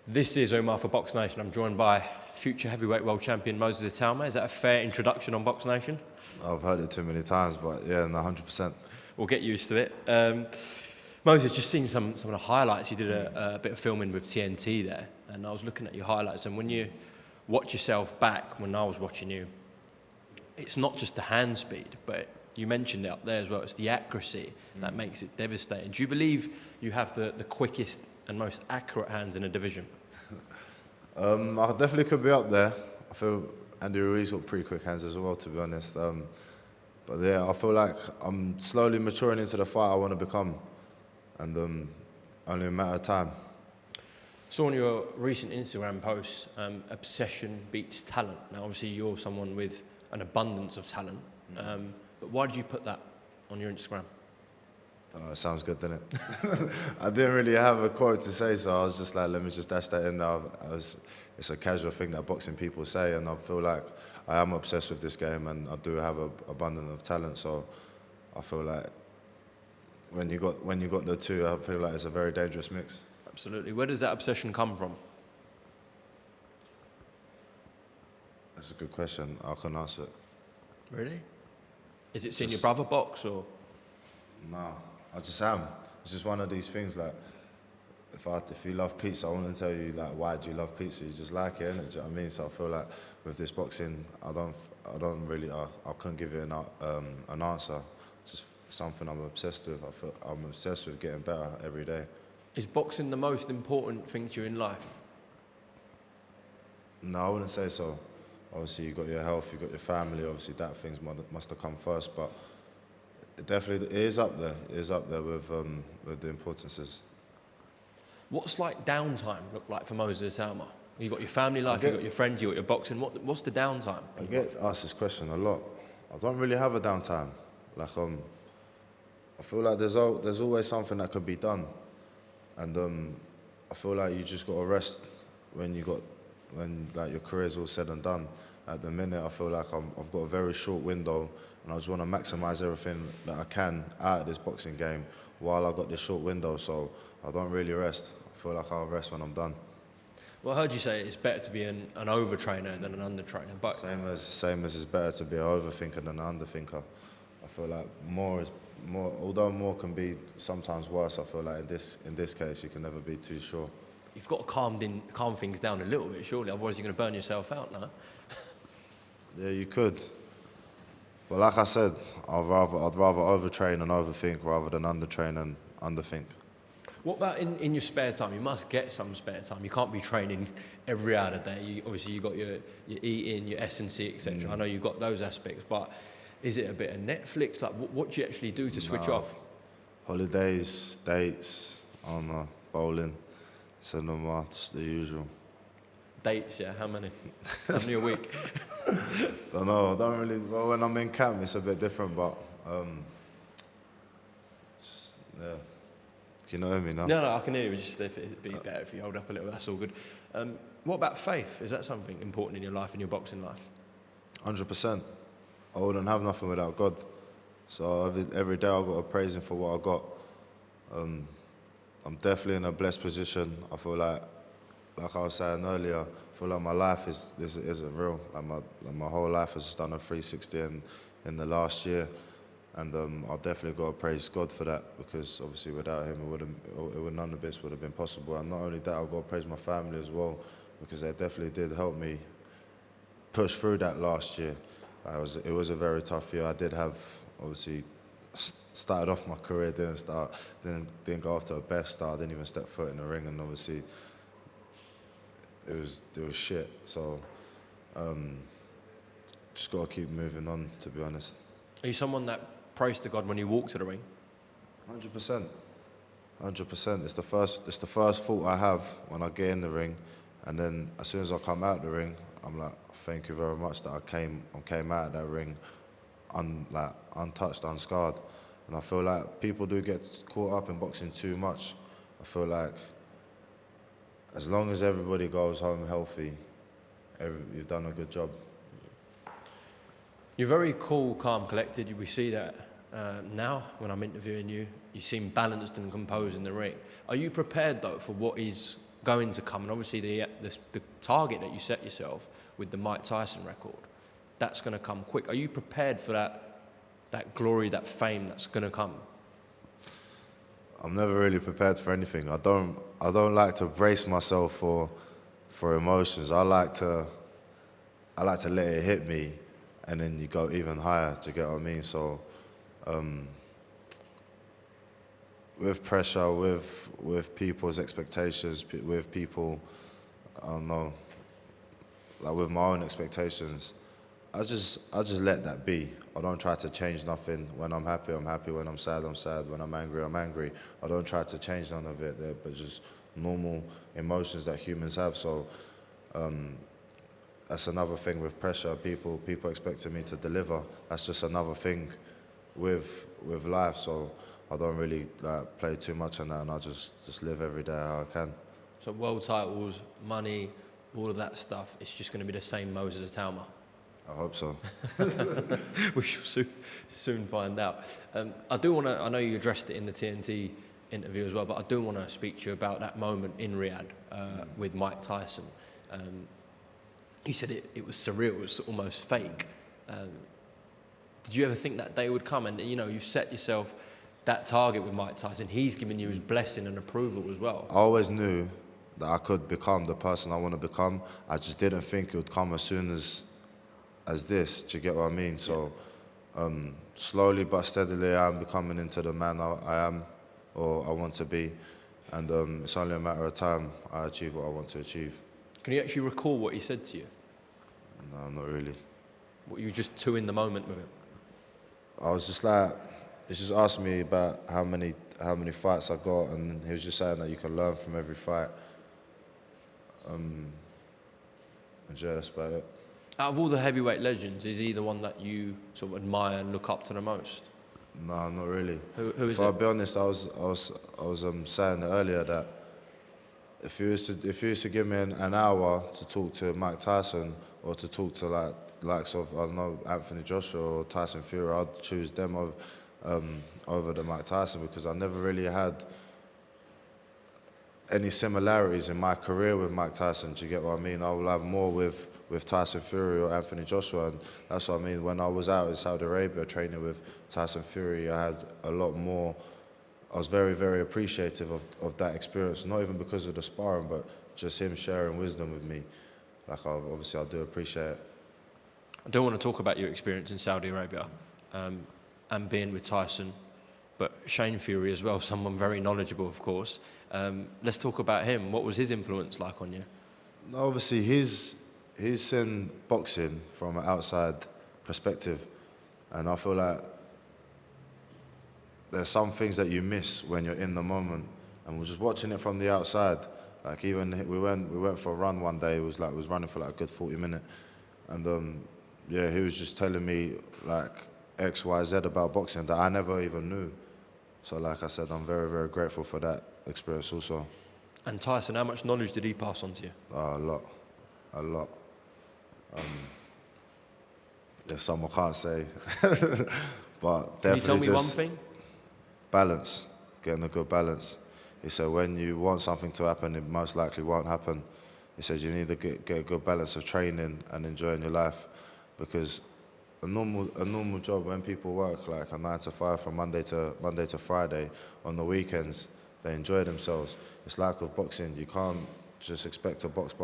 This is Umar for BoxNation. I'm joined by future heavyweight world champion Moses Itauma. Is that a fair introduction on BoxNation? I've heard it too many times, but yeah, no, 100%. We'll get used to it. Moses, just seen some of the highlights. You did a bit of filming with TNT there, and I was looking at your highlights. And when you watch yourself back, when I was watching you, it's not just the hand speed, but you mentioned it up there as well. It's the accuracy that makes it devastating. Do you believe you have the quickest and most accurate hands in a division? I definitely could be up there. I feel Andy Ruiz got pretty quick hands as well, to be honest. But yeah, I feel like I'm slowly maturing into the fight I want to become, and only a matter of time. Saw on your recent Instagram post, obsession beats talent. Now, obviously, you're someone with an abundance of talent, but why did you put that on your Instagram? I don't know, it sounds good, doesn't it? I didn't really have a quote to say, so I was just like, let me just dash that in there. It's a casual thing that boxing people say, and I feel like I am obsessed with this game, and I do have an abundance of talent, so I feel like when you got the two, I feel like it's a very dangerous mix. Absolutely. Where does that obsession come from? That's a good question. I can answer it. Really? Is it seeing your brother box, or? No, I just am. It's just one of these things, like, if you love pizza, I want to tell you, like, why do you love pizza? You just like it, innit? Do you know what I mean? So I feel like with this boxing, I couldn't give you an answer. It's just something I'm obsessed with. I'm obsessed with getting better every day. Is boxing the most important thing to you in life? No, I wouldn't say so. Obviously, you got your health, you got your family. Obviously, that things must have come first, but it definitely is up there. It is up there with the importances. What's like downtime look like for Moses Itauma? You got your family life, you got your friends, you got your boxing. What's the downtime? I get asked this question a lot. I don't really have a downtime. Like I feel like there's always something that could be done, and I feel like you just got to rest when like your career's all said and done. At the minute, I feel like I've got a very short window, and I just want to maximise everything that I can out of this boxing game while I got this short window. So I don't really rest. I feel like I'll rest when I'm done. Well, I heard you say it's better to be an overtrainer than an undertrainer, but Same as it's better to be an overthinker than an underthinker. I feel like more. Although more can be sometimes worse, I feel like in this case you can never be too sure. you've got to calm things down a little bit, surely. Otherwise, you're going to burn yourself out now. Yeah, you could. But like I said, I'd rather overtrain and overthink rather than undertrain and underthink. What about in your spare time? You must get some spare time. You can't be training every hour of the day. Obviously, you've got your eating, your S&C, etc. I know you've got those aspects, but is it a bit of Netflix? Like, what do you actually do to switch off? Holidays, dates, bowling, cinema, just the usual. Dates, yeah? How many? How many a week? Don't know. I don't really. Well, when I'm in camp, it's a bit different, but yeah. Can you know me now? No, I can hear you. Just if it'd be better if you hold up a little. That's all good. What about faith? Is that something important in your life, in your boxing life? 100%. I wouldn't have nothing without God. So every day I've got to praise Him for what I got. I'm definitely in a blessed position. I feel like I was saying earlier, I feel like my life isn't real. Like my whole life has done a 360 in the last year. And I've definitely got to praise God for that, because obviously without Him, none of this would have been possible. And not only that, I've got to praise my family as well, because they definitely did help me push through that last year. It was a very tough year. I did have, obviously, started off my career, didn't go off to a best start, didn't even step foot in the ring, and obviously it was shit. So just got to keep moving on, to be honest. Are you someone that prays to God when you walk to the ring? 100%. 100%. It's the first thought I have when I get in the ring, and then as soon as I come out the ring, I'm like, thank you very much that I came out of that ring untouched, unscarred. And I feel like people do get caught up in boxing too much. I feel like as long as everybody goes home healthy, you've done a good job. You're very cool, calm, collected. We see that now when I'm interviewing you. You seem balanced and composed in the ring. Are you prepared, though, for what is going to come, and obviously the target that you set yourself with the Mike Tyson record, that's going to come quick. Are you prepared for that glory, that fame that's going to come? I'm never really prepared for anything. I don't like to brace myself for emotions. I like to let it hit me, and then you go even higher. Do you get what I mean? So, with pressure, with people's expectations, with people, I don't know, like with my own expectations, I just let that be. I don't try to change nothing. When I'm happy, I'm happy. When I'm sad, I'm sad. When I'm angry, I'm angry. I don't try to change none of it, but just normal emotions that humans have. So that's another thing with pressure. People expecting me to deliver. That's just another thing with life. So I don't really play too much on that, and I just live every day how I can. So world titles, money, all of that stuff, it's just going to be the same Moses Itauma. I hope so. We shall soon find out. I know you addressed it in the TNT interview as well, but I do want to speak to you about that moment in Riyadh with Mike Tyson. You said it was surreal, it was almost fake. Did you ever think that day would come? And you've set yourself that target with Mike Tyson. He's given you his blessing and approval as well. I always knew that I could become the person I want to become. I just didn't think it would come as soon as this. Do you get what I mean? So slowly but steadily, I'm becoming into the man I am, or I want to be, and it's only a matter of time I achieve what I want to achieve. Can you actually recall what he said to you? No, not really. What, you were just too in the moment with him? I was just he's just asked me about how many fights I got, and he was just saying that you can learn from every fight. And yeah, that's about it. Out of all the heavyweight legends, is he the one that you sort of admire and look up to the most? No, not really. Who is if it? I'll be honest, I was saying earlier that if you was to give me an hour to talk to Mike Tyson, or to talk to likes of, I don't know, Anthony Joshua or Tyson Fury, I'd choose them over the Mike Tyson, because I never really had any similarities in my career with Mike Tyson. Do you get what I mean? I will have more with Tyson Fury or Anthony Joshua, and that's what I mean. When I was out in Saudi Arabia training with Tyson Fury, I had a lot more. I was very, very appreciative of that experience, not even because of the sparring, but just him sharing wisdom with me. Obviously, I do appreciate it. I don't want to talk about your experience in Saudi Arabia and being with Tyson, but Shane Fury as well, someone very knowledgeable, of course. Let's talk about him. What was his influence like on you? Obviously, he's seen boxing from an outside perspective, and I feel like there's some things that you miss when you're in the moment, and we're just watching it from the outside. Like, even we went for a run one day. It was running for like a good 40 minutes, and yeah, he was just telling me like X, Y, Z about boxing that I never even knew. So like I said, I'm very, very grateful for that experience also. And Tyson, how much knowledge did he pass on to you? A lot. There's some I can't say, but definitely. Can you tell me just one thing? Balance, getting a good balance. He said when you want something to happen, it most likely won't happen. He says you need to get a good balance of training and enjoying your life, because a normal job, when people work like a 9 to 5 from Monday to Friday, on the weekends they enjoy themselves. It's like with boxing, you can't just expect to box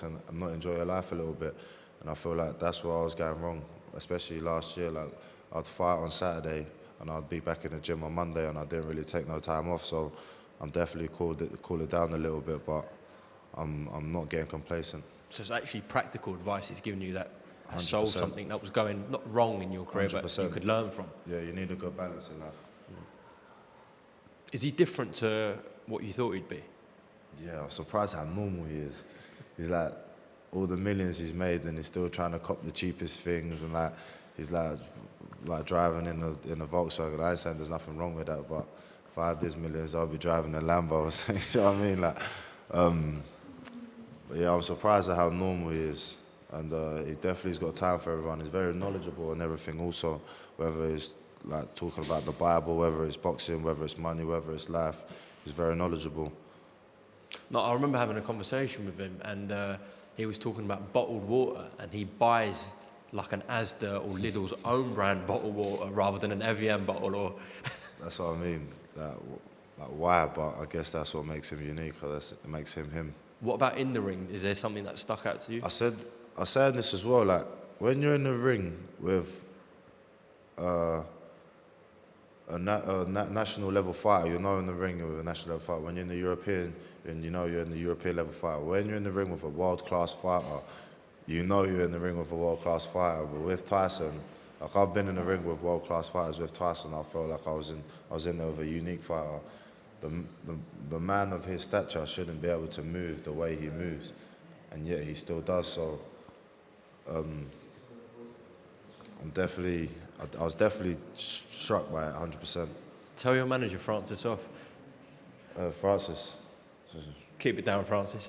and not enjoy your life a little bit. And I feel like that's where I was going wrong, especially last year. Like, I'd fight on Saturday and I'd be back in the gym on Monday, and I didn't really take no time off. So I'm definitely cool it down a little bit, but I'm not getting complacent. So it's actually practical advice he's given you that 100%. solved something that was going not wrong in your career, 100%. but you could learn from. Yeah, you need a good balance in life. Is he different to what you thought he'd be? Yeah, I'm surprised how normal he is. He's like, all the millions he's made, and he's still trying to cop the cheapest things, and like he's like driving in a Volkswagen. I ain't saying there's nothing wrong with that, but if I had these millions, I'd be driving a Lambo. You know what I mean? Like, but yeah, I'm surprised at how normal he is, and he definitely's got time for everyone. He's very knowledgeable and everything. Also, whether it's like talking about the Bible, whether it's boxing, whether it's money, whether it's life, he's very knowledgeable. No, I remember having a conversation with him, and he was talking about bottled water, and he buys like an Asda or Lidl's own brand bottled water rather than an Evian bottle. Or That's what I mean. Like why? But I guess that's what makes him unique. Or it makes him him. what about in the ring? Is there something that stuck out to you? I said this as well. Like when you're in the ring with a national level fighter, you're not in the ring with a national level fighter. When you're in the European, and you know you're in the European level fighter. When you're in the ring with a world class fighter, you know you're in the ring with a world class fighter. But with Tyson, like I've been in the ring with world class fighters. With Tyson, I felt like I was in there with a unique fighter. The man of his stature shouldn't be able to move the way he moves, and yet he still does. So I was definitely struck by it 100%. Tell your manager, Francis, off. Francis. Keep it down, Francis.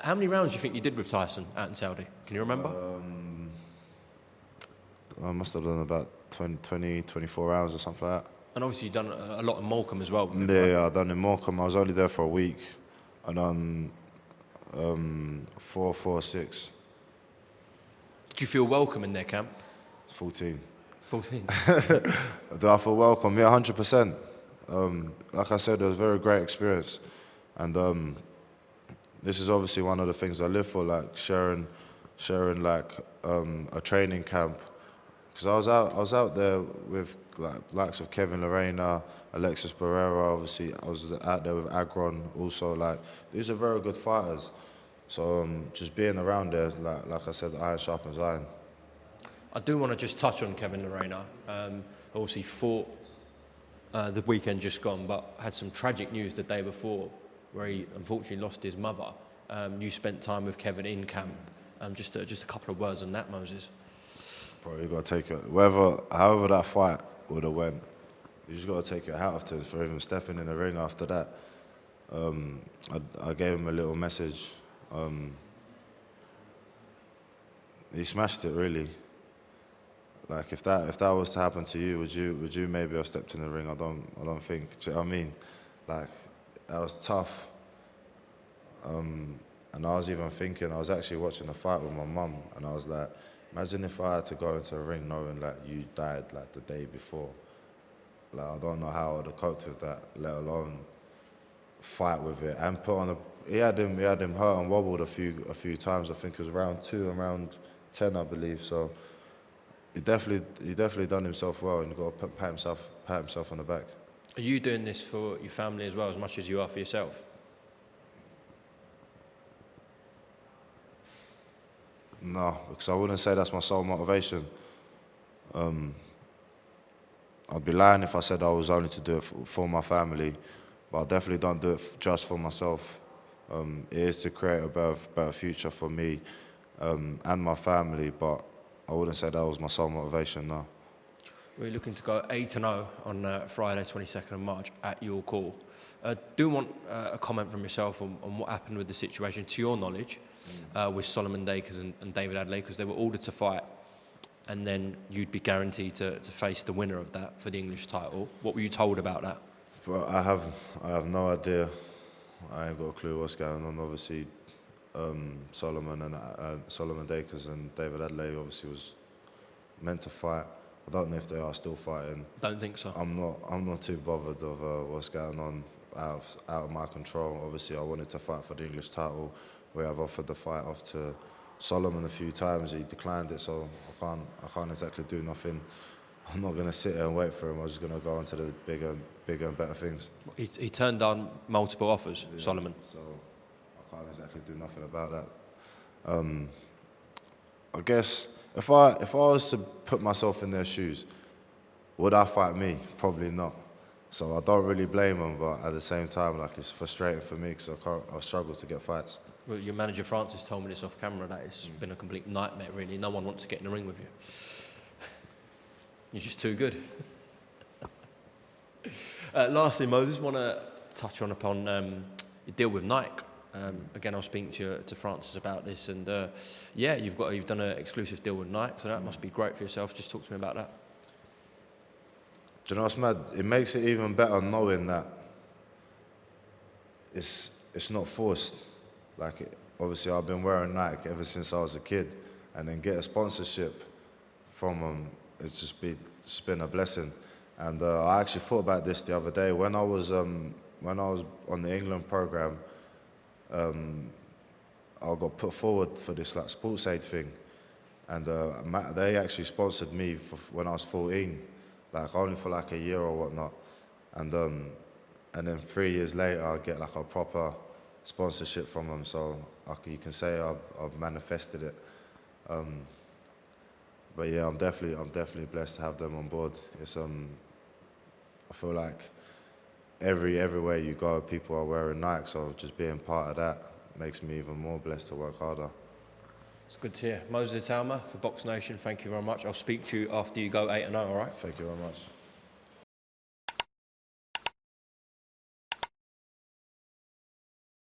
How many rounds do you think you did with Tyson out in Saudi? Can you remember? I must have done about 20, 24 rounds or something like that. And obviously you've done a lot in Morecambe as well. Yeah, I've done in Morecambe. I was only there for a week. I done 4, 4, 6. Did you feel welcome in their camp? 14. 14. Do I feel welcome? Yeah, 100%. Like I said, it was a very great experience. And this is obviously one of the things I live for, like sharing like a training camp. Because I was out there with like likes of Kevin Lorena, Alexis Barrera. Obviously, I was out there with Agron. Also, like these are very good fighters. So just being around there, like I said, iron sharpens iron. I do want to just touch on Kevin Lorena. Obviously fought the weekend just gone, but had some tragic news the day before, where he unfortunately lost his mother. You spent time with Kevin in camp. Just a couple of words on that, Moses. Bro, you got to take it. However that fight would have went, you just got to take your hat off to him for even stepping in the ring after that. I gave him a little message. He smashed it, really. Like if that was to happen to you, would you maybe have stepped in the ring? I don't think. Do you know what I mean? Like that was tough. And I was even thinking, I was actually watching the fight with my mum, and I was like, imagine if I had to go into a ring knowing like you died like the day before. Like I don't know how I would have coped with that, let alone fight with it and put on a. He had him hurt and wobbled a few times. I think it was round 2 and round 10, I believe. So he definitely done himself well, and he got to pat himself on the back. Are you doing this for your family as well, as much as you are for yourself? No, because I wouldn't say that's my sole motivation. I'd be lying if I said I was only to do it for my family, but I definitely don't do it just for myself. It is to create a better future for me and my family, but I wouldn't say that was my sole motivation, no. We're looking to go 8-0 on Friday, 22nd of March at your call. Do want a comment from yourself on what happened with the situation, to your knowledge, with Solomon Dakers and David Adelaide, because they were ordered to fight, and then you'd be guaranteed to face the winner of that for the English title. What were you told about that? But I have no idea. I ain't got a clue what's going on. Obviously, Solomon Dakers and David Adelaide obviously was meant to fight. I don't know if they are still fighting. Don't think so. I'm not too bothered of what's going on out of my control. Obviously, I wanted to fight for the English title. We have offered the fight off to Solomon a few times. He declined it, so I can't exactly do nothing. I'm not going to sit here and wait for him. I'm just going to go on to the bigger and better things. He turned down multiple offers, yeah. Solomon. So I can't exactly do nothing about that. I guess if I was to put myself in their shoes, would I fight me? Probably not. So I don't really blame them, but at the same time, like it's frustrating for me because I've struggled to get fights. Well, your manager Francis told me this off camera, that it's been a complete nightmare, really. No one wants to get in the ring with you. You're just too good. Lastly, Moses, want to touch upon your deal with Nike. Again, I was speaking to Francis about this, and yeah, you've done an exclusive deal with Nike, so that must be great for yourself. Just talk to me about that. Do you know what's mad? It makes it even better knowing that it's not forced. Like, obviously, I've been wearing Nike ever since I was a kid, and then get a sponsorship from them, it's been a blessing. And I actually thought about this the other day when I was on the England program. I got put forward for this like sports aid thing, and they actually sponsored me when I was 14, like only for like a year or whatnot, and then 3 years later I get like a proper sponsorship from them. So you can say I've manifested it. But yeah, I'm definitely blessed to have them on board. It's I feel like everywhere you go, people are wearing Nike, so just being part of that makes me even more blessed to work harder. It's good to hear. Moses Itauma for BoxNation, thank you very much. I'll speak to you after you go 8-0, all right? Thank you very much.